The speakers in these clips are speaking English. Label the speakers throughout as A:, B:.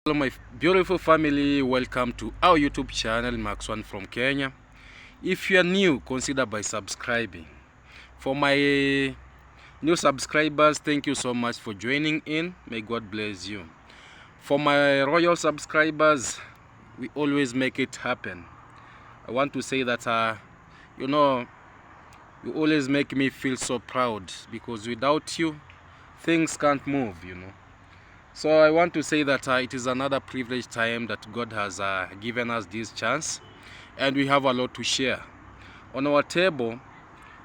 A: Hello my beautiful family, welcome to our YouTube channel, Max One from Kenya. If you are new, consider by subscribing. For my new subscribers, thank you so much for joining in. May God bless you. For my royal subscribers, we always make it happen. I want to say that you always make me feel so proud, because without you things can't move. So I want to say that it is another privileged time that God has given us this chance, and we have a lot to share. On our table,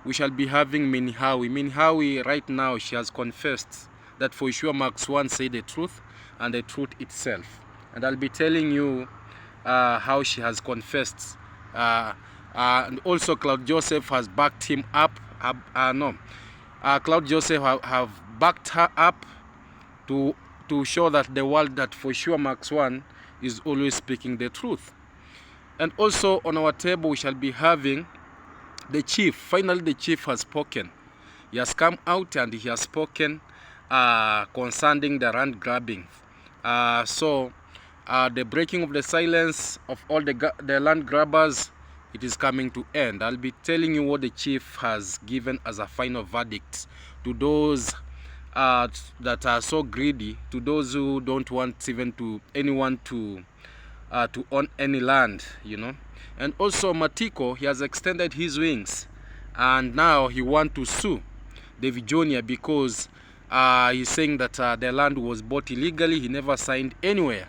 A: we shall be having Minhawi. Minhawi right now, she has confessed that for sure Max One said the truth and the truth itself. And I'll be telling you how she has confessed. And also Cloud Joseph has backed him up. Cloud Joseph have backed her up to show that the world that for sure Max One is always speaking the truth. And also on our table we shall be having the chief. Finally the chief has spoken. He has come out and he has spoken concerning the land grabbing. The breaking of the silence of all the land grabbers, it is coming to end. I'll be telling you what the chief has given as a final verdict to those that are so greedy, to those who don't want even to anyone to own any land, And also Matiko, he has extended his wings, and now he wants to sue davyjnr because he's saying that the land was bought illegally. He never signed anywhere.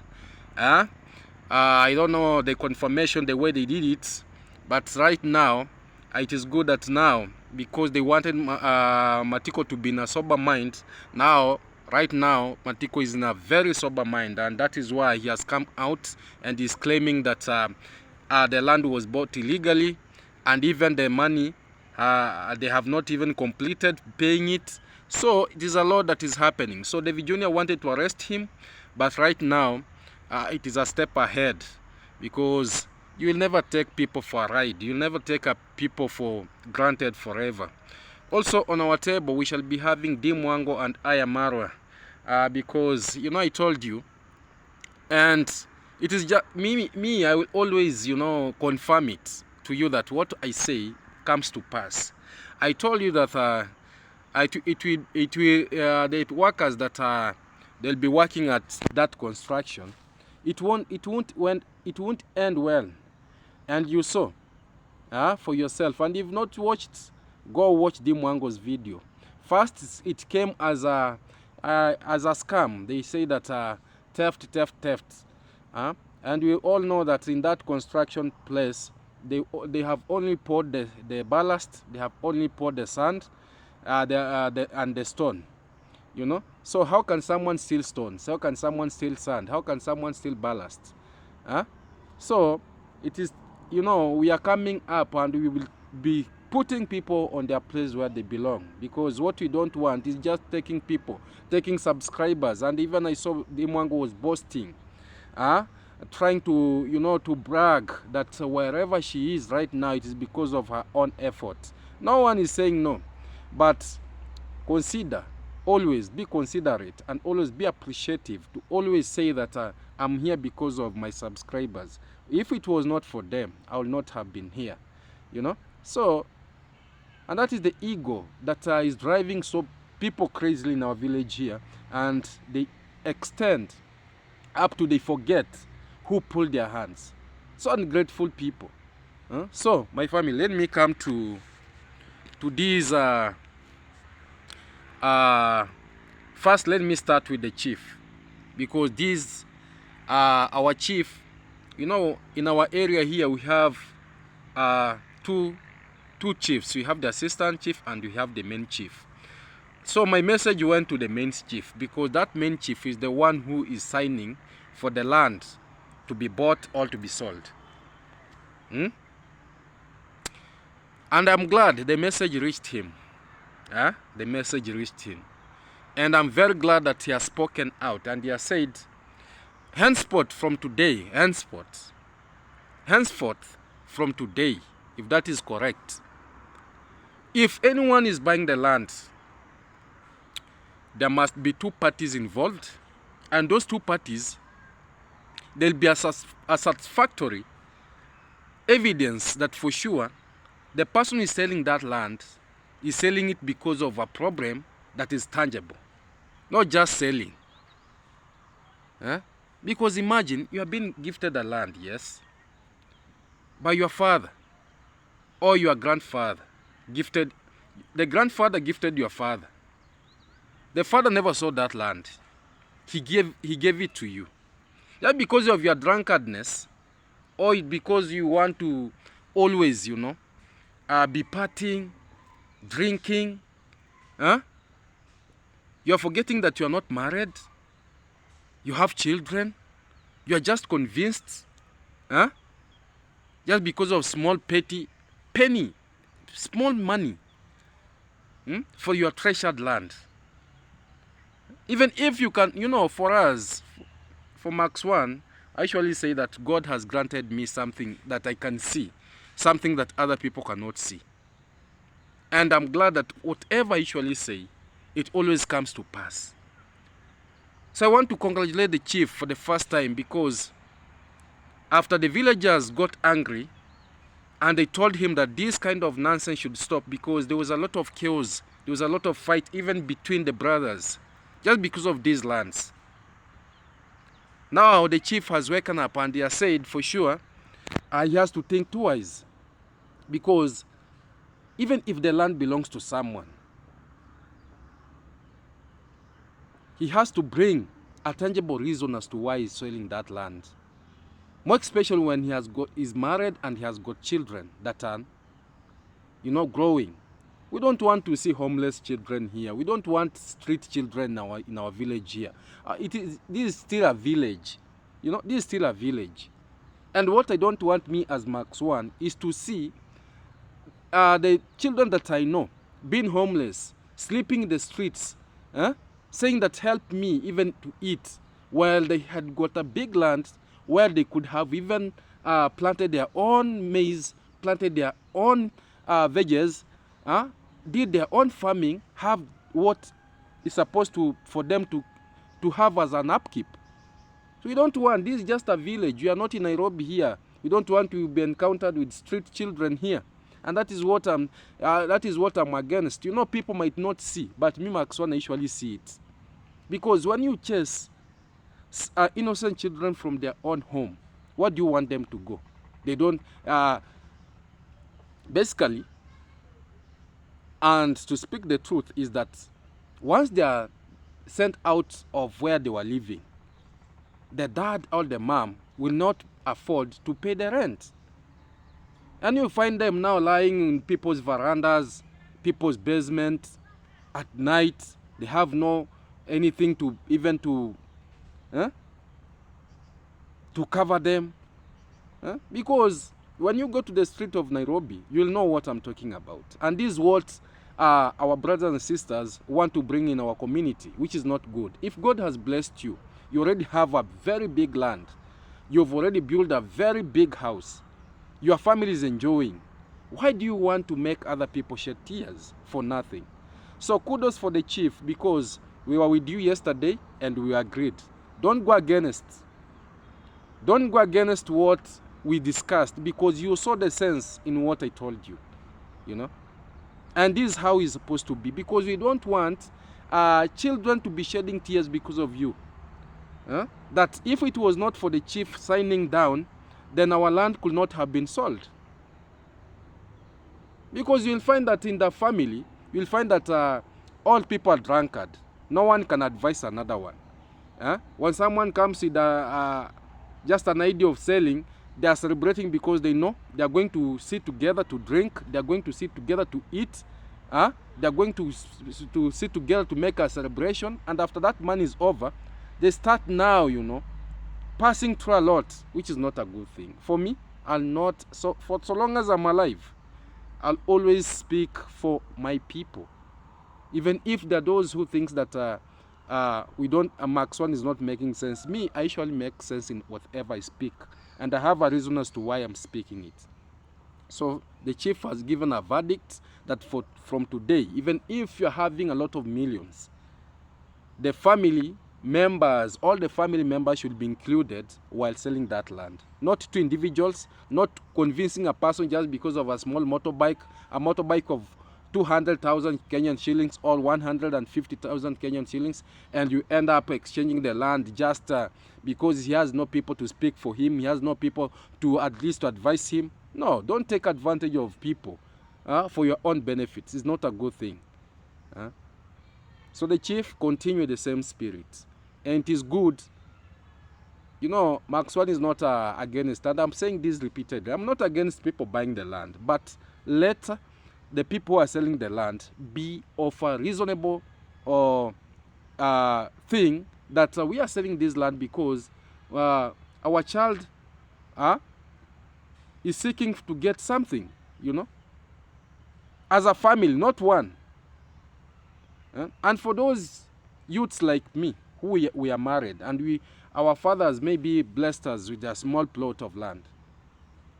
A: I don't know the confirmation, the way they did it, but right now it is good that now, because they wanted Matiko to be in a sober mind, right now Matiko is in a very sober mind, and that is why he has come out and is claiming that the land was bought illegally, and even the money they have not even completed paying it. So it is a lot that is happening. So davyjnr wanted to arrest him, but right now it is a step ahead, because you will never take people for a ride. You'll never take people for granted forever. Also on our table, we shall be having Dimwango and Ayamarwa, because, I told you, and it is just me, I will always, confirm it to you that what I say comes to pass. I told you that the workers that they'll be working at that construction, it won't end well. And you saw for yourself. And if not watched, go watch Dimwango's video. First, it came as a scam. They say that theft. And we all know that in that construction place, they have only poured the ballast, they have only poured the sand, and the stone. So how can someone steal stones? How can someone steal sand? How can someone steal ballast? So it is, we are coming up, and we will be putting people on their place where they belong, because what we don't want is just taking subscribers. And even I saw Dimwango was boasting, trying to to brag that wherever she is right now, it is because of her own effort. No one is saying no, but always be considerate, and always be appreciative, to always say that I'm here because of my subscribers. If it was not for them, I would not have been here. So, and that is the ego that is driving so people crazily in our village here, and they extend up to they forget who pulled their hands. So ungrateful people. So my family, let me come to these first. Let me start with the chief, because these our chief. In our area here we have two chiefs. We have the assistant chief and we have the main chief. So my message went to the main chief, because that main chief is the one who is signing for the land to be bought or to be sold. And I'm glad the message reached him. The message reached him. And I'm very glad that he has spoken out, and he has said, henceforth from today, if that is correct, if anyone is buying the land, there must be two parties involved, and those two parties there'll be a satisfactory evidence that for sure the person who is selling that land is selling it because of a problem that is tangible, not just selling. Because imagine you have been gifted a land, yes, by your father or your grandfather. The grandfather gifted your father. The father never saw that land. He gave it to you. Just because of your drunkardness, or because you want to always, be partying, drinking, you're forgetting that you're not married, you have children, you're just convinced, just because of small small money for your treasured land. Even if you can, for us, for Max 1, I usually say that God has granted me something that I can see, something that other people cannot see. And I'm glad that whatever I usually say, it always comes to pass. So I want to congratulate the chief for the first time, because after the villagers got angry and they told him that this kind of nonsense should stop, because there was a lot of chaos, there was a lot of fight even between the brothers, just because of these lands. Now the chief has woken up and he has said for sure he has to think twice, because even if the land belongs to someone, he has to bring a tangible reason as to why he's selling that land. More especially when he's married and he has got children that are, growing. We don't want to see homeless children here. We don't want street children in our village here. This is still a village. This is still a village. And what I don't want, me as Max 1, is to see the children that I know being homeless, sleeping in the streets, saying that help me even to eat, while they had got a big land where they could have even planted their own maize, planted their own veggies, did their own farming, have what is supposed to for them to have as an upkeep. So we don't want, this is just a village. You are not in Nairobi here. We don't want to be encountered with street children here. And that is what I'm against. People might not see, but me, Max 1, I usually see it. Because when you chase innocent children from their own home, what do you want them to go? They don't, basically, and to speak the truth is that once they are sent out of where they were living, the dad or the mom will not afford to pay the rent. And you find them now lying in people's verandas, people's basements at night. They have no anything to even to cover them. Because when you go to the street of Nairobi, you'll know what I'm talking about. And this is what our brothers and sisters want to bring in our community, which is not good. If God has blessed you, you already have a very big land. You've already built a very big house. Your family is enjoying. Why do you want to make other people shed tears for nothing? So kudos for the chief, because we were with you yesterday and we agreed. Don't go against what we discussed, because you saw the sense in what I told you, And this is how it's supposed to be, because we don't want children to be shedding tears because of you. That if it was not for the chief signing down, then our land could not have been sold. Because you'll find that in the family, you'll find that all people are drunkard. No one can advise another one. When someone comes with just an idea of selling, they are celebrating because they know they are going to sit together to drink, they are going to sit together to eat, they are going to sit together to make a celebration, and after that money is over, they start now, passing through a lot, which is not a good thing. For me, for so long as I'm alive, I'll always speak for my people. Even if there are those who think that Max 1 is not making sense. Me, I usually make sense in whatever I speak. And I have a reason as to why I'm speaking it. So the chief has given a verdict that from today, even if you're having a lot of millions, the family members, all the family members should be included while selling that land. Not two individuals, not convincing a person just because of a small motorbike, a motorbike of 200,000 Kenyan shillings or 150,000 Kenyan shillings, and you end up exchanging the land just because he has no people to speak for him, he has no people to at least to advise him. No, don't take advantage of people for your own benefits. It's not a good thing. So the chief continued the same spirit, and it is good. You know, Mark Swan is not against, and I'm saying this repeatedly, I'm not against people buying the land, but let the people who are selling the land be of a reasonable thing that we are selling this land because our child is seeking to get something, you know, as a family, not one. And for those youths like me, who we are married, and our fathers may be blessed us with a small plot of land,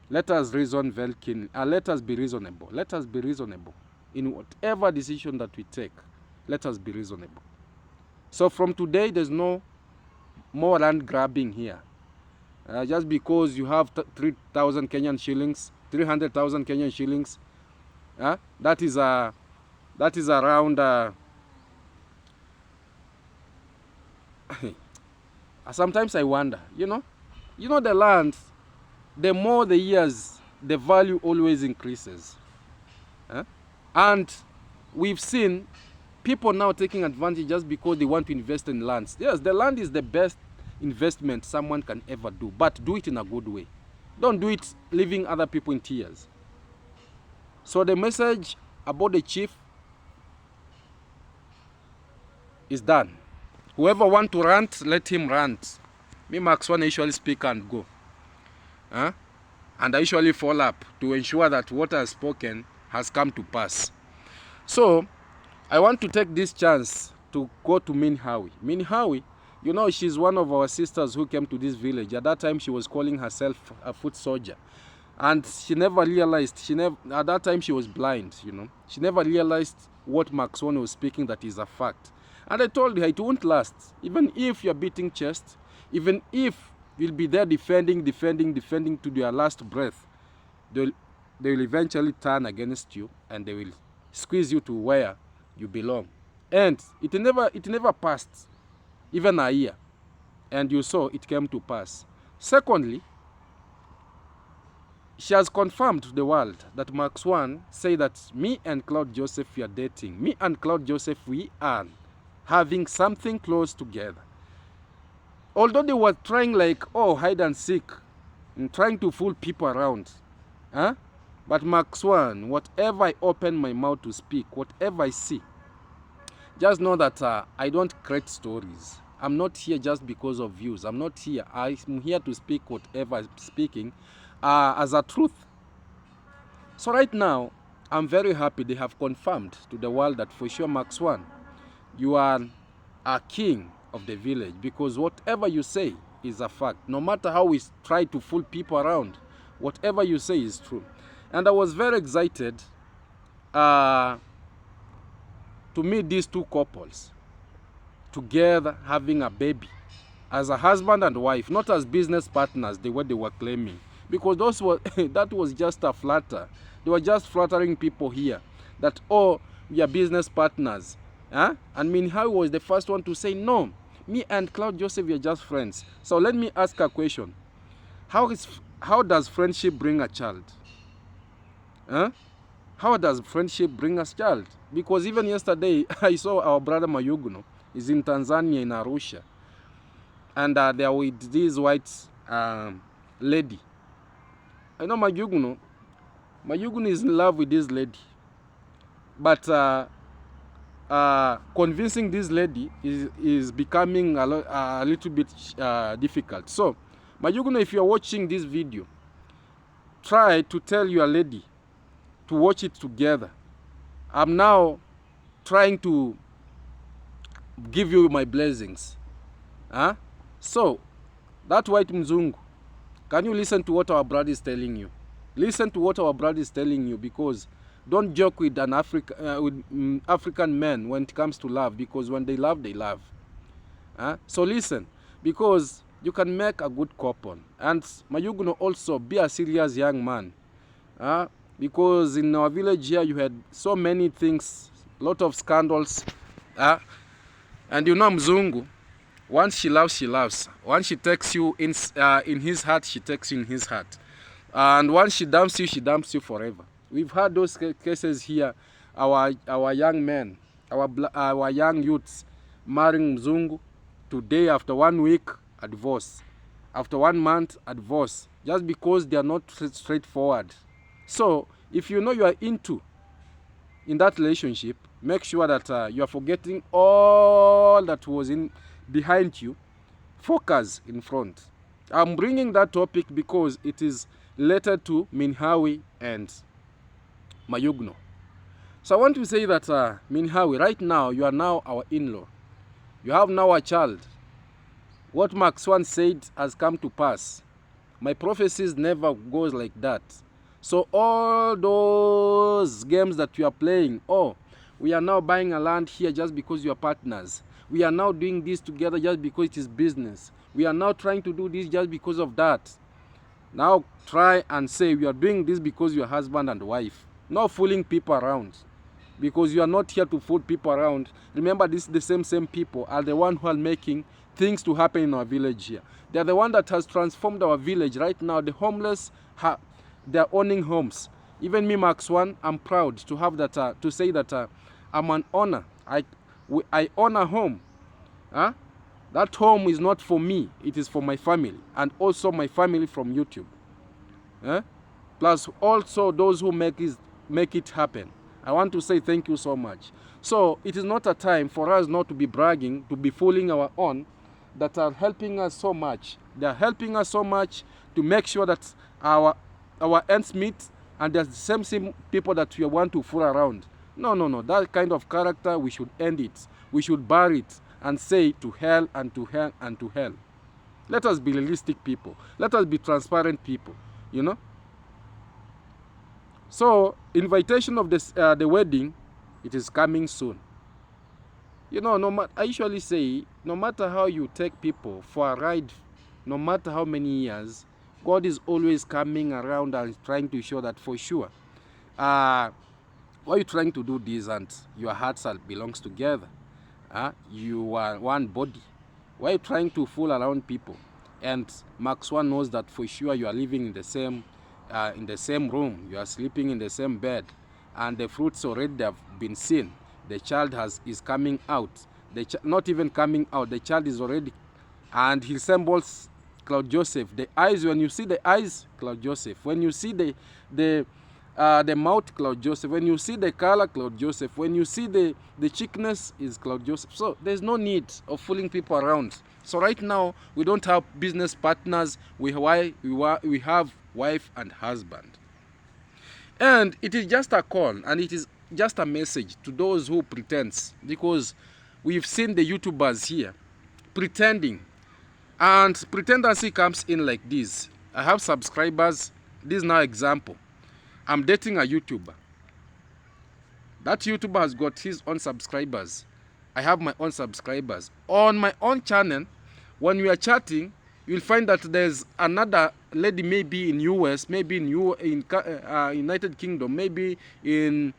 A: let us reason very keenly. Let us be reasonable. Let us be reasonable in whatever decision that we take. Let us be reasonable. So from today, there's no more land grabbing here. Just because you have 3,000 Kenyan shillings, 300,000 Kenyan shillings, that is around. Sometimes I wonder, you know, the land, the more the years, the value always increases. And we've seen people now taking advantage just because they want to invest in lands. Yes, the land is the best investment someone can ever do, but do it in a good way. Don't do it leaving other people in tears. So the message about the chief is done. Whoever want to rant, let him rant. Me, Max One, usually speak and go. And I usually follow up to ensure that what I have spoken has come to pass. So, I want to take this chance to go to Minhawi. Minhawi, you know, she's one of our sisters who came to this village. At that time, she was calling herself a foot soldier. And she never realized, at that time she was blind, you know. She never realized what Max One was speaking, that is a fact. And I told her it won't last. Even if you're beating chest, even if you'll be there defending to their last breath, they will eventually turn against you and they will squeeze you to where you belong. And it never passed even a year. And you saw it came to pass. Secondly, she has confirmed to the world that Max One say that me and Claude Joseph, we are dating. Me and Claude Joseph, we are having something close together. Although they were trying like, hide and seek, and trying to fool people around. But Max One, whatever I open my mouth to speak, whatever I see, just know that I don't create stories. I'm not here just because of views. I'm not here. I'm here to speak whatever I'm speaking as a truth. So right now, I'm very happy they have confirmed to the world that for sure, Max One, you are a king of the village, because whatever you say is a fact. No matter how we try to fool people around, whatever you say is true. And I was very excited to meet these two couples together having a baby as a husband and wife, not as business partners the way they were claiming, because that was just a flatter. They were just flattering people here that, we are business partners. And Minhawi was the first one to say, no, me and Claude Joseph, we are just friends. So let me ask a question. How does friendship bring a child? How does friendship bring a child? Because even yesterday, I saw our brother Mayuguno is in Tanzania, in Arusha. And they are with this white lady. I know Mayuguno is in love with this lady. But convincing this lady is becoming a little bit difficult. So, Mayuguno, if you are watching this video, try to tell your lady to watch it together. I'm now trying to give you my blessings. So, that white Mzungu, can you listen to what our brother is telling you? Listen to what our brother is telling you, because don't joke with African men when it comes to love, because when they love, they love. So listen, because you can make a good couple. And Mayugno also, be a serious young man. Because in our village here, you had so many things, lot of scandals. And you know Mzungu, once she loves, she loves. Once she takes you in his heart, she takes you in his heart. And once she dumps you forever. We've had those cases here. Our young men, our young youths marrying Mzungu. Today, after 1 week, a divorce. After 1 month, a divorce. Just because they are not straightforward. So, if you know you are in that relationship, make sure that you are forgetting all that was behind you. Focus in front. I'm bringing that topic because it is related to Minhawi and Mayugno. So I want to say that Minhawi, right now, you are now our in-law. You have now a child. What Mark Swan said has come to pass. My prophecies never goes like that. So all those games that you are playing, we are now buying a land here just because you are partners. We are now doing this together just because it is business. We are now trying to do this just because of that. Now try and say we are doing this because you are husband and wife. Not fooling people around. Because you are not here to fool people around. Remember, the same people are the one who are making things to happen in our village here. They are the one that has transformed our village. Right now, the homeless, they are owning homes. Even me, Max One, I'm proud to have that, to say that I'm an owner. I own a home. That home is not for me. It is for my family. And also my family from YouTube. Plus also those who make it happen. I want to say thank you so much. So it is not a time for us not to be bragging, to be fooling our own, that are helping us so much. They are helping us so much to make sure that our ends meet, and there's the same people that we want to fool around. No. That kind of character, we should end it. We should bury it and say to hell and to hell and to hell. Let us be realistic people. Let us be transparent people, So, invitation of the wedding, it is coming soon. I usually say, no matter how you take people for a ride, no matter how many years, God is always coming around and trying to show that for sure. Why are you trying to do this and your hearts belongs together? You are one body. Why are you trying to fool around people? And Max One knows that for sure you are living in the same room. You are sleeping in the same bed. And the fruits already have been seen. The child is coming out. Not even coming out. The child is already, and he resembles Claude Joseph. The eyes, when you see the eyes, Claude Joseph. When you see the mouth, Claude Joseph. When you see the color, Claude Joseph. When you see the cheekness, is Claude Joseph. So there's no need of fooling people around. So right now, we don't have business partners. We have wife and husband. And it is just a call, and it is just a message to those who pretend, because we've seen the YouTubers here pretending, and pretendency comes in like this. I have subscribers. This is now example. I'm dating a YouTuber. That YouTuber has got his own subscribers. I have my own subscribers. On my own channel, when we are chatting, you'll find that there's another lady, maybe in US, maybe in United Kingdom, maybe in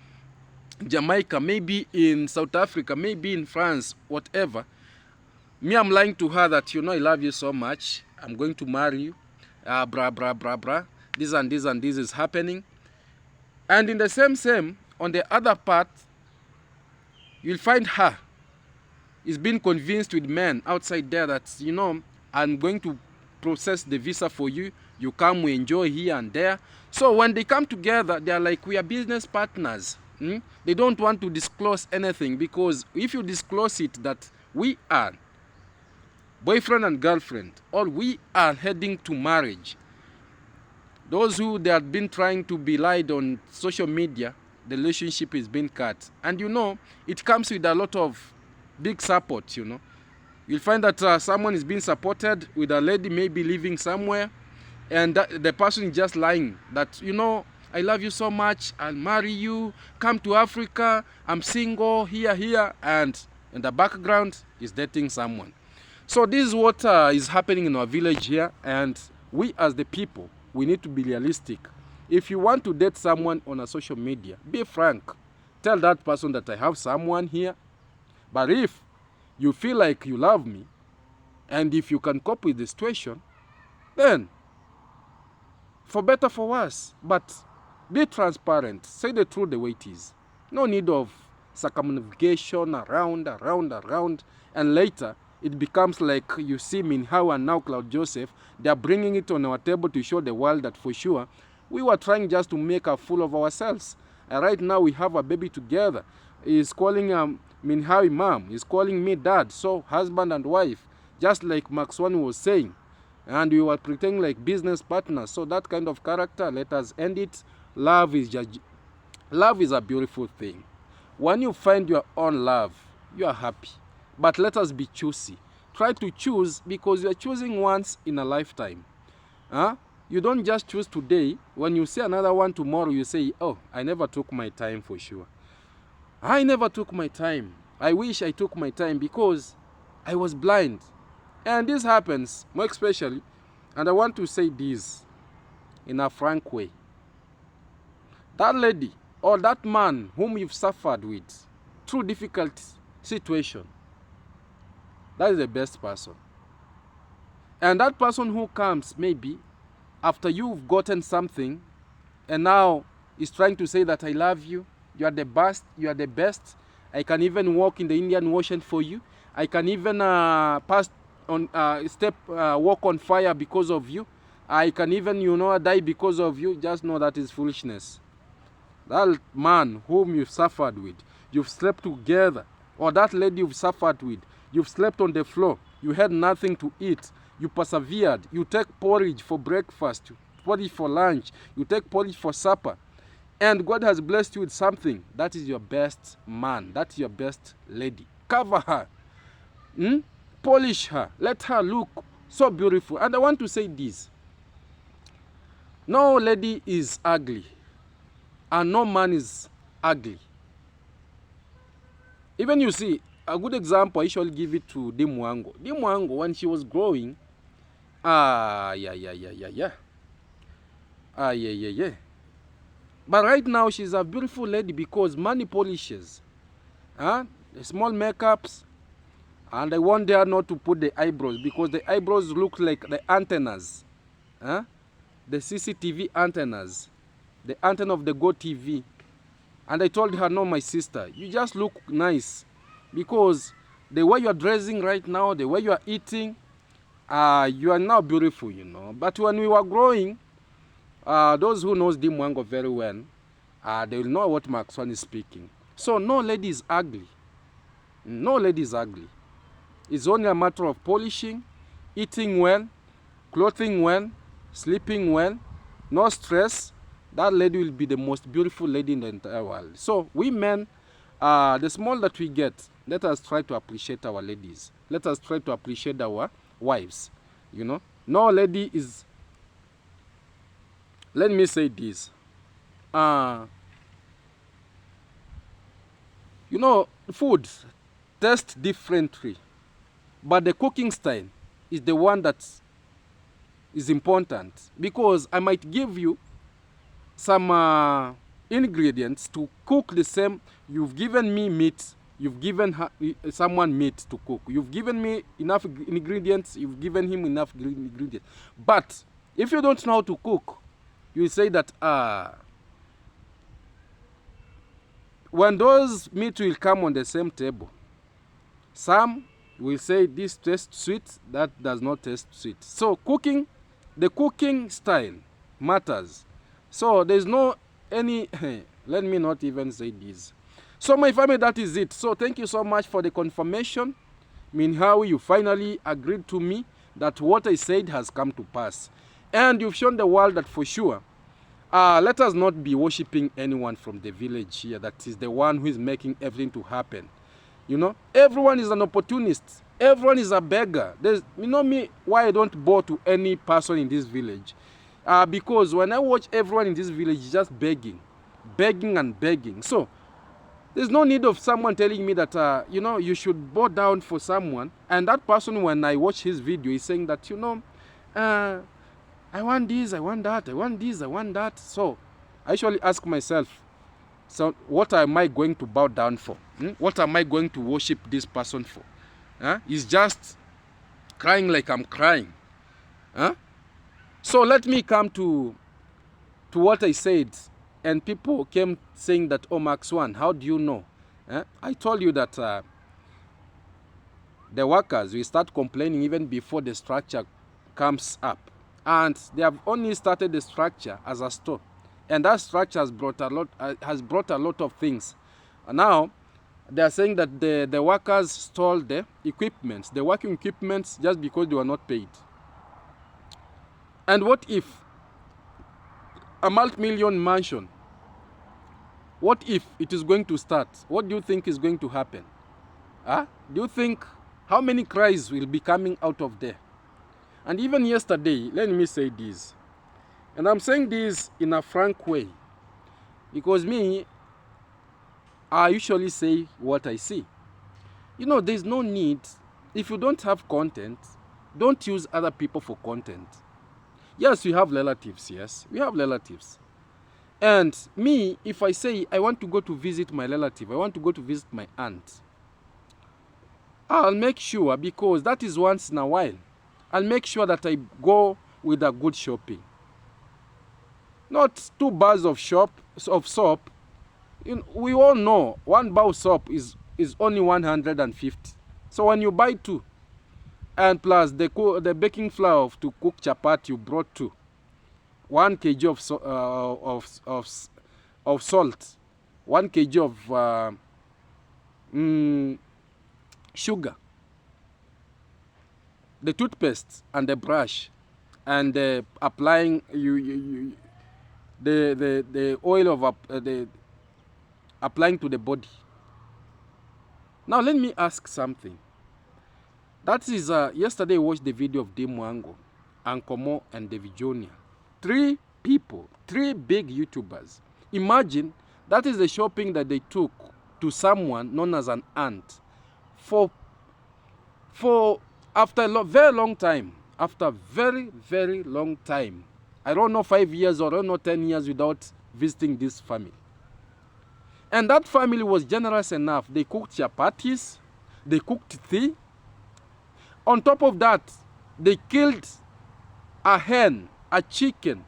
A: Jamaica, maybe in South Africa, maybe in France, whatever. Me, I'm lying to her that, I love you so much. I'm going to marry you. This and this and this is happening. And in the same, on the other part, you'll find her is being convinced with men outside there that, I'm going to process the visa for you. You come, we enjoy here and there. So when they come together, they are like, we are business partners. They don't want to disclose anything, because if you disclose it that we are boyfriend and girlfriend, or we are heading to marriage, those who they have been trying to be lied on social media, the relationship is being cut. And it comes with a lot of big support, You'll find that someone is being supported with a lady maybe living somewhere, and the person is just lying that, I love you so much, I'll marry you, come to Africa, I'm single, here, and in the background is dating someone. So this is what is happening in our village here, and we as the people, we need to be realistic. If you want to date someone on a social media, be frank. Tell that person that I have someone here. But if you feel like you love me, and if you can cope with the situation, then for better, for worse. But be transparent. Say the truth the way it is. No need of circumnavigation around. And later, it becomes like you see Minhawi and now Cloud Joseph. They are bringing it on our table to show the world that for sure, we were trying just to make a fool of ourselves. And right now, we have a baby together. He's calling Minhawi mom. He's calling me dad. So, husband and wife. Just like Max One was saying. And we were pretending like business partners. So that kind of character, let us end it. Love is a beautiful thing. When you find your own love, you are happy. But let us be choosy. Try to choose, because you are choosing once in a lifetime. You don't just choose today. When you see another one tomorrow, you say, oh, I never took my time for sure. I never took my time. I wish I took my time because I was blind. And this happens, more especially, and I want to say this in a frank way. That lady or that man whom you've suffered with through difficult situation, that is the best person. And that person who comes maybe after you've gotten something and now is trying to say that I love you, you are the best, I can even walk in the Indian Ocean for you, I can even walk on fire because of you, I can even die because of you. Just know that is foolishness. That man whom you've suffered with, you've slept together, or that lady you've suffered with, you've slept on the floor, you had nothing to eat, you persevered, you take porridge for breakfast, porridge for lunch, you take porridge for supper, and God has blessed you with something. That is your best man, that's your best lady. Cover her. Polish her. Let her look so beautiful. And I want to say this. No lady is ugly. And no man is ugly. Even you see, a good example, I shall give it to Dimwango. Dimwango, when she was growing, But right now, she's a beautiful lady because money polishes. The small makeups. And I want her not to put the eyebrows, because the eyebrows look like the antennas. The CCTV antennas. The antenna of the Go TV. And I told her, no, my sister, you just look nice. Because the way you are dressing right now, the way you are eating, you are now beautiful, But when we were growing, those who knows Dimwango very well, they will know what Max One is speaking. So no lady is ugly. No lady is ugly. It's only a matter of polishing, eating well, clothing well, sleeping well, no stress. That lady will be the most beautiful lady in the entire world. So we men, the small that we get, let us try to appreciate our ladies. Let us try to appreciate our wives. No lady is... Let me say this. Food tastes differently. But the cooking style is the one that is important. Because I might give you some ingredients to cook the same. You've given me meat. You've given someone meat to cook. You've given me enough ingredients. You've given him enough ingredients. But if you don't know how to cook, you will say that when those meat will come on the same table, some will say this tastes sweet, that does not taste sweet. So the cooking style matters. So there's no any, let me not even say this. So my family, that is it. So thank you so much for the confirmation. Minhawi, you finally agreed to me that what I said has come to pass. And you've shown the world that for sure, let us not be worshipping anyone from the village here that is the one who is making everything to happen. Everyone is an opportunist. Everyone is a beggar. Me, why I don't bow to any person in this village? Because when I watch everyone in this village just begging and begging. So There's no need of someone telling me that, you know, you should bow down for someone. And that person, when I watch his video, is saying that, you know, I want this, I want that, I want this, I want that. So I usually ask myself, so what am I going to bow down for? What am I going to worship this person for? He's just crying like I'm crying. So let me come to what I said. And people came saying that, oh, Max One, how do you know? I told you that the workers will start complaining even before the structure comes up. And they have only started the structure as a store. And that structure has brought a lot of things. And now they are saying that the workers stole the equipment, the working equipment, just because they were not paid. And what if a multi-million mansion, what if it is going to start? What do you think is going to happen? Do you think how many cries will be coming out of there? And even yesterday, let me say this, and I'm saying this in a frank way, because me, I usually say what I see. You know, there's no need, if you don't have content, don't use other people for content. Yes, we have relatives, yes, we have relatives. And me, if I say I want to go to visit my relative, I want to go to visit my aunt, I'll make sure, because that is once in a while, I'll make sure that I go with a good shopping. Not 2 bars of soap. We all know 1 bar of soap is only 150. So when you buy 2, and plus the baking flour to cook chapati, you brought 2. 1 kg of salt, 1 kg of sugar, the toothpaste and the brush, and applying the oil of applying to the body. Now let me ask something. That is yesterday I watched the video of Demwango, Ankomo, and davyjnr. 3 people, 3 big YouTubers. Imagine that is the shopping that they took to someone known as an aunt for after a very long time. After very, very long time. I don't know, 5 years or I don't know, 10 years without visiting this family. And that family was generous enough. They cooked chapatis, they cooked tea. On top of that, they killed a hen, a chicken.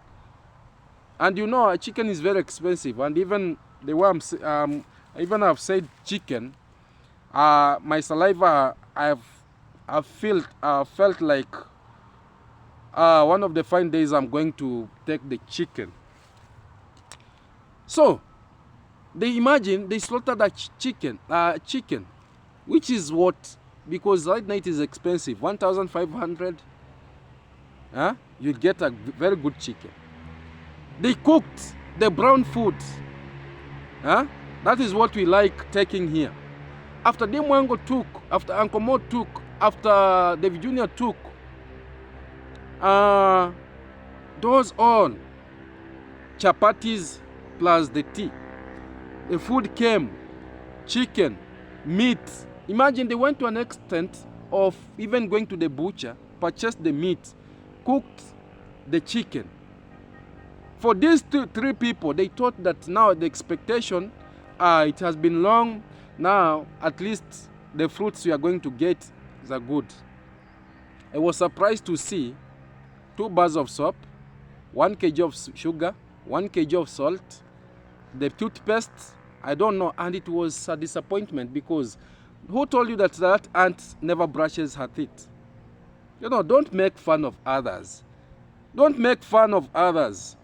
A: And you know, a chicken is very expensive. And even the way even I've said chicken, my saliva, I've felt like one of the fine days I'm going to take the chicken. So they imagine they slaughtered a chicken, which is what, because right now it is expensive, 1,500. You get a very good chicken. They cooked the brown food. That is what we like taking here. After Demwango took, after Ankomo took, after davyjnr took, those all chapatis plus the tea. The food came, chicken, meat. Imagine they went to an extent of even going to the butcher, purchased the meat, cooked the chicken. For these 3 people, they thought that now the expectation, it has been long, now at least the fruits we are going to get are good. I was surprised to see 2 bars of soap, 1 kg of sugar, 1 kg of salt, the toothpaste, I don't know, and it was a disappointment, because who told you that aunt never brushes her teeth? You know, don't make fun of others. Don't make fun of others.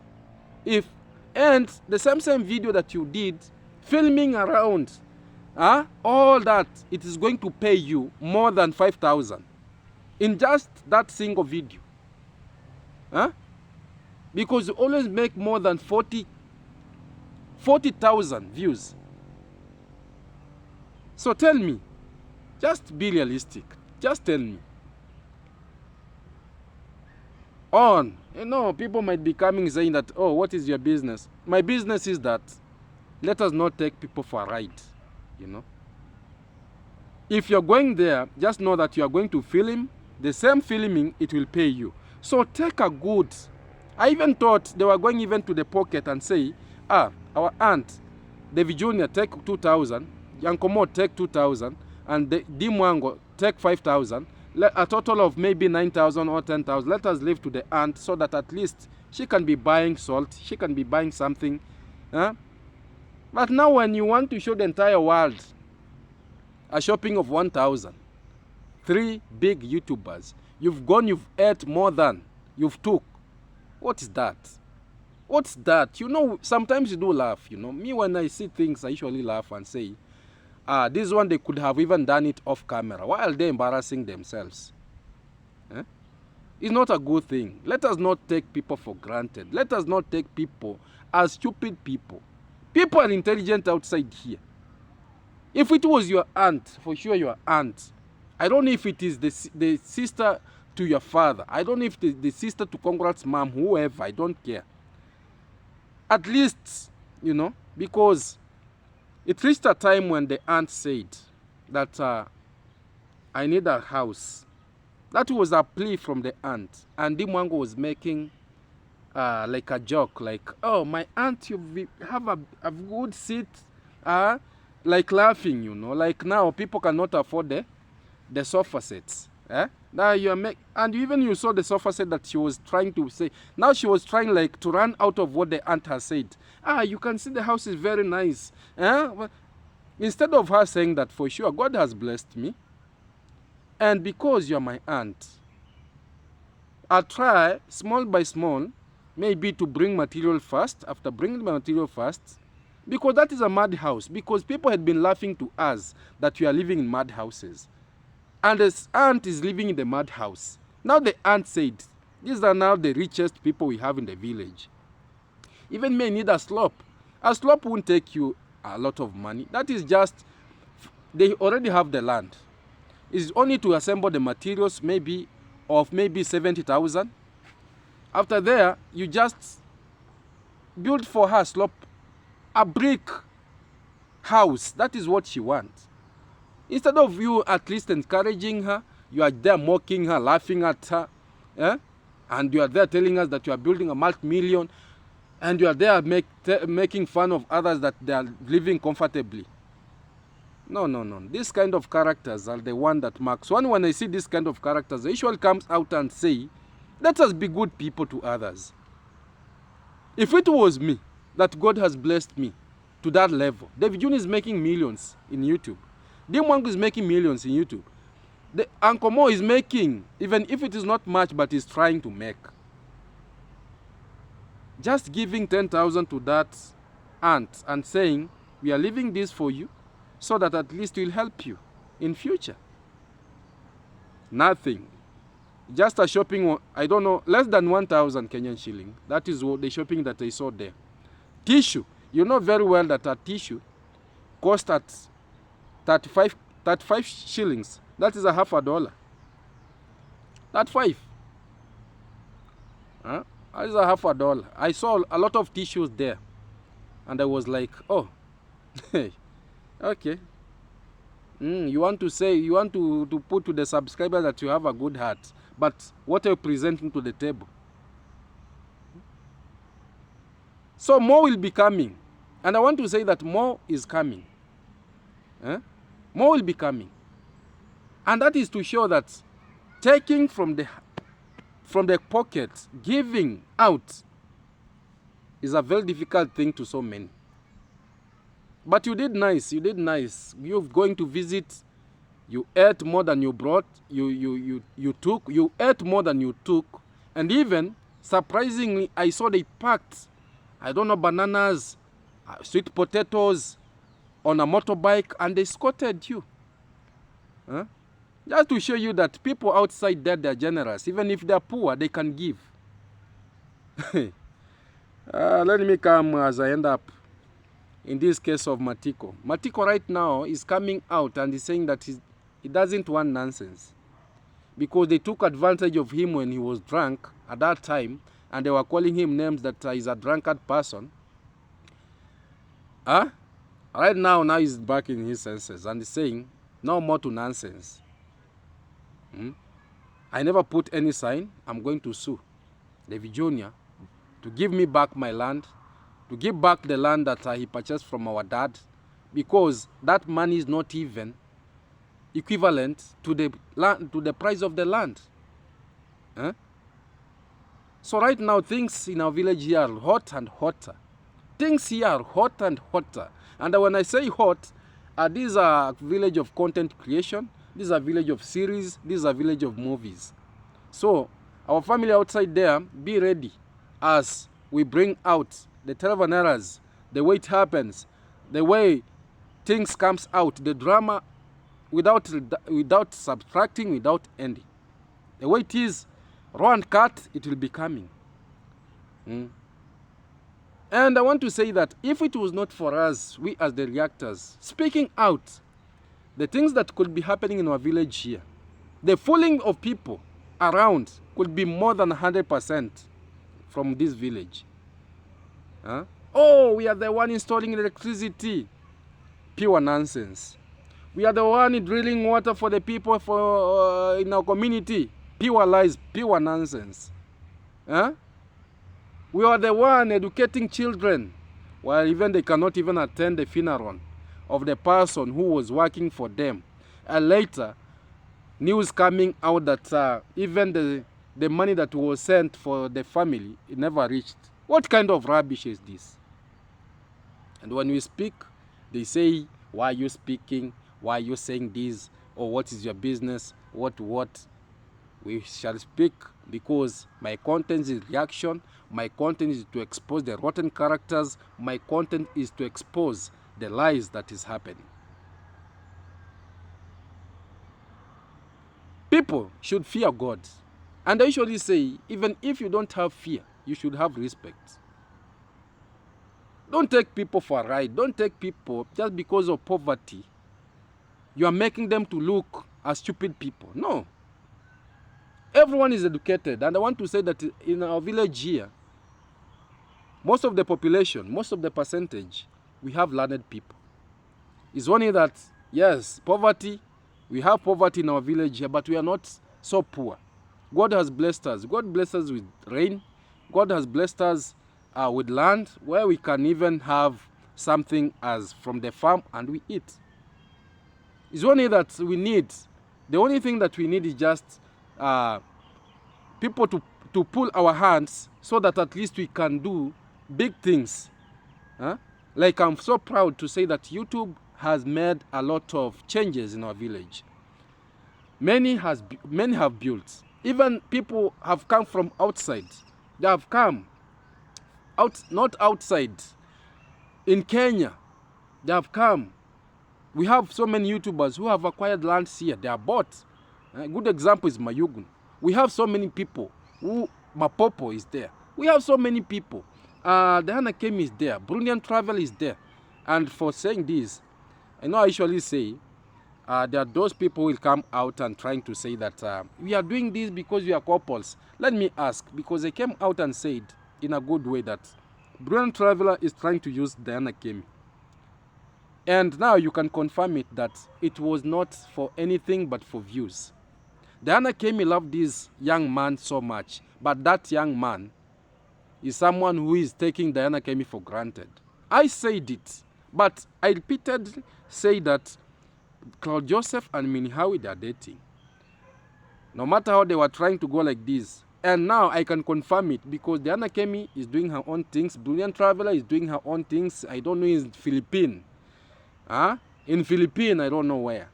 A: And the same video that you did, filming around, all that, it is going to pay you more than 5,000 in just that single video. Because you always make more than 40,000 views. So tell me, just be realistic. Just tell me. You know, people might be coming saying that, oh, what is your business? My business is that let us not take people for a ride. you know. If you're going there, just know that you are going to film. The same filming, it will pay you. So take a good. I even thought they were going even to the pocket and say, our aunt, David Jr. take 2,000, Yankomo take 2,000, and Dimwango take 5,000. A total of maybe 9,000 or 10,000. Let us leave to the aunt so that at least she can be buying salt, she can be buying something. But now when you want to show the entire world a shopping of 1,000, 3 big YouTubers, you've ate more than you've took. What is that? What's that? You know, sometimes you do laugh, you know. Me, when I see things, I usually laugh and say, this one, they could have even done it off camera. Why are they embarrassing themselves? It's not a good thing. Let us not take people for granted. Let us not take people as stupid people. People are intelligent outside here. If it was your aunt, for sure your aunt, I don't know if it is the sister to your father. I don't know if the sister to Congrats mom, whoever, I don't care. At least, you know, because it reached a time when the aunt said that I need a house. That was a plea from the aunt. And Dimwango was making like a joke, like, oh, my aunt, you have a good seat, like laughing, you know, like now people cannot afford the sofa sets. Now and even you saw the sofa set that she was trying to say. Now she was trying like to run out of what the aunt has said. You can see the house is very nice. Instead of her saying that, for sure, God has blessed me, and because you're my aunt, I'll try small by small, maybe to bring material first. After bringing the material first, because that is a mad house, because people had been laughing to us that we are living in mad houses. And this aunt is living in the mad house. Now the aunt said, these are now the richest people we have in the village. Even may need a slope. A slope won't take you a lot of money. That is just, they already have the land. It's only to assemble the materials, maybe 70,000. After there, you just build for her slope, a brick house. That is what she wants. Instead of you at least encouraging her, you are there mocking her, laughing at her, and you are there telling us that you are building a multi-million, and you are there making fun of others that they are living comfortably. No. These kind of characters are the one that marks. When I see this kind of characters, I usually comes out and say, let us be good people to others. If it was me, that God has blessed me to that level, David Jr. is making millions in YouTube. Dimwango is making millions in YouTube. The Uncle Mo is making, even if it is not much, but is trying to make. Just giving 10,000 to that aunt and saying, we are leaving this for you, so that at least it will help you in future. Nothing. Just a shopping, I don't know, less than 1,000 Kenyan shilling. That is what the shopping that I saw there. Tissue. You know very well that a tissue cost at 35 shillings. That is a half a dollar. That 5. That is a half a dollar. I saw a lot of tissues there. And I was like, oh, okay. You want to say, you want to put to the subscriber that you have a good heart. But what are you presenting to the table? So more will be coming. And I want to say that more is coming. More will be coming. And that is to show that taking from the pocket, giving out, is a very difficult thing to so many. But you did nice. You did nice. You're going to visit. You ate more than you brought. You took. You ate more than you took. And even, surprisingly, I saw they packed, I don't know, bananas, sweet potatoes on a motorbike, and they escorted you. Just to show you that people outside there, they're generous. Even if they're poor, they can give. Let me come as I end up in this case of Matiko. Matiko right now is coming out and is saying that he doesn't want nonsense. Because they took advantage of him when he was drunk at that time, and they were calling him names that he's a drunkard person. Right now he's back in his senses and he's saying, no more to nonsense. I never put any sign. I'm going to sue David Jr. to give me back my land, to give back the land that he purchased from our dad, because that money is not even equivalent to the land, to the price of the land. So right now things in our village here are hot and hotter. Things here are hot and hotter. And when I say hot, this is a village of content creation. This is a village of series. This is a village of movies. So our family outside there, be ready as we bring out the davyjnrs, the way it happens, the way things comes out, the drama without subtracting, without ending. The way it is, raw and cut, it will be coming. And I want to say that if it was not for us, we as the reactors, speaking out, the things that could be happening in our village here, the fooling of people around could be more than 100% from this village. Oh, we are the one installing electricity. Pure nonsense. We are the one drilling water for the people in our community. Pure lies, pure nonsense. We are the one educating children, while even they cannot even attend the funeral of the person who was working for them. And later, news coming out that even the money that was sent for the family, it never reached. What kind of rubbish is this? And when we speak, they say, why are you speaking? Why are you saying this? Or what is your business? What? We shall speak because my content is reaction. My content is to expose the rotten characters. My content is to expose the lies that is happening. People should fear God. And I usually say, even if you don't have fear, you should have respect. Don't take people for a ride. Don't take people just because of poverty. You are making them to look as stupid people. No. Everyone is educated. And I want to say that in our village here, most of the population, most of the percentage, we have learned people. It's only that, yes, poverty, we have poverty in our village here, but we are not so poor. God has blessed us. God blessed us with rain. God has blessed us with land where we can even have something as from the farm and we eat. It's only that we need, the only thing that we need is just people to pull our hands so that at least we can do big things. Like I'm so proud to say that YouTube has made a lot of changes in our village. Many have built. Even people have come from outside. They have come out, not outside. In Kenya, they have come. We have so many YouTubers who have acquired lands here. They are bought. A good example is Mayugun. We have so many people who, Mapopo is there. We have so many people. Diana Kemi is there. Bruneian Travel is there. And for saying this, I know I usually say, there are those people who will come out and trying to say that we are doing this because we are couples. Let me ask, because they came out and said in a good way that Bruneian Traveler is trying to use Diana Kemi. And now you can confirm it that it was not for anything but for views. Diana Kemi loved this young man so much, but that young man is someone who is taking Diana Kemi for granted. I said it, but I repeatedly say that Claude Joseph and Minhawi, they are dating. No matter how they were trying to go like this. And now I can confirm it because Diana Kemi is doing her own things. Brilliant Traveler is doing her own things. I don't know in Philippines. In Philippines, I don't know where.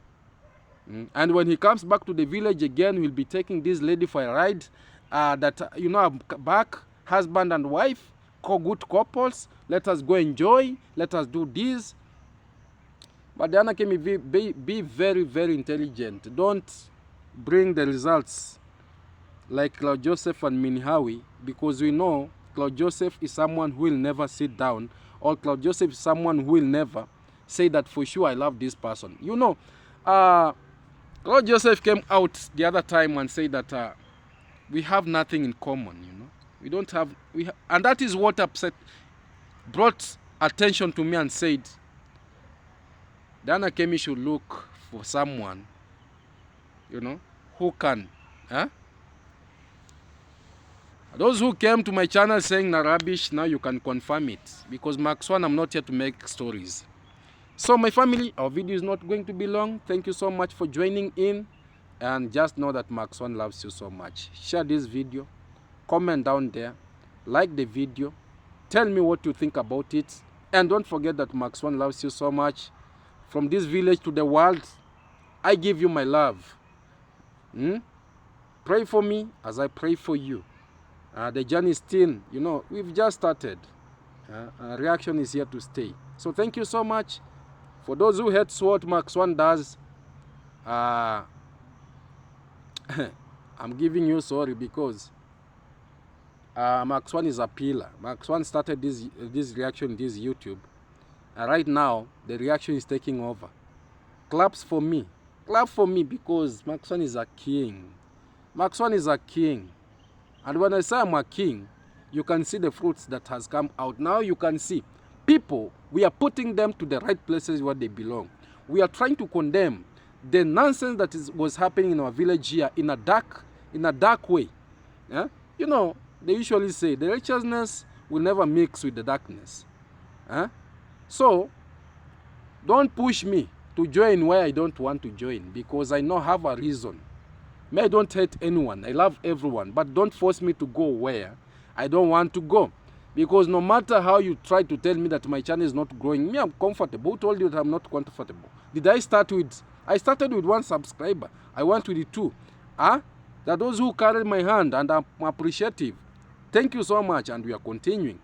A: And when he comes back to the village again, we'll be taking this lady for a ride. Back, husband and wife, good couples. Let us go enjoy. Let us do this. But Diana Kemi, be very, very intelligent. Don't bring the results like Claude Joseph and Minhawi, because we know Claude Joseph is someone who will never sit down, or Claude Joseph is someone who will never say that for sure I love this person. You know, Claude Joseph came out the other time and said that we have nothing in common, you know. We don't have, and that is what brought attention to me and said, Dana Kemi should look for someone, you know, who can. Huh? Those who came to my channel saying na rubbish, now you can confirm it. Because Max One, I'm not here to make stories. So my family, our video is not going to be long. Thank you so much for joining in. And just know that Max One loves you so much. Share this video. Comment down there. Like the video. Tell me what you think about it. And don't forget that Max One loves you so much. From this village to the world, I give you my love. Pray for me as I pray for you. The journey is still, you know, we've just started. Reaction is here to stay. So thank you so much. For those who hate what Max One does, I'm giving you sorry because Max One is a pillar. Max One started this reaction, this YouTube. Right now, the reaction is taking over. Claps for me. Clap for me because Max One is a king. Max One is a king. And when I say I'm a king, you can see the fruits that has come out. Now you can see people, we are putting them to the right places where they belong. We are trying to condemn the nonsense that was happening in our village here in a dark way. Yeah? You know, they usually say the righteousness will never mix with the darkness. So, don't push me to join where I don't want to join because I know I have a reason. May I don't hate anyone. I love everyone. But don't force me to go where I don't want to go. Because no matter how you try to tell me that my channel is not growing, me, I'm comfortable. Who told you that I'm not comfortable? Did I start with... I started with 1 subscriber. I went with 2. That those who carried my hand, and I'm appreciative. Thank you so much, and we are continuing.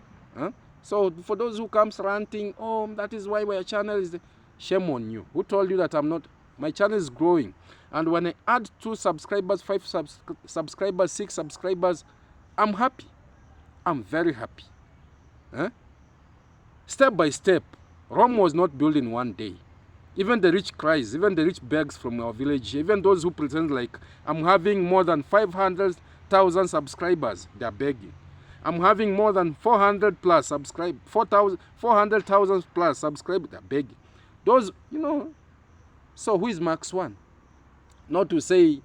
A: So for those who comes ranting, oh, that is why my channel is... Shame on you. Who told you that I'm not... My channel is growing. And when I add 2 subscribers, 5 subscribers, 6 subscribers, I'm happy. I'm very happy. Step by step, Rome was not built in one day. Even the rich cries, even the rich begs from our village, even those who pretend like I'm having more than 500,000 subscribers, they're begging. I'm having more than 400 plus subscribers, 400,000 plus subscribers, they're begging. Those, you know, so who is Max One? Not to say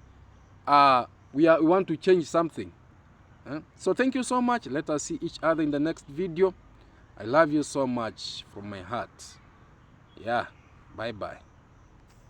A: we want to change something. So thank you so much. Let us see each other in the next video. I love you so much from my heart. Yeah, bye-bye.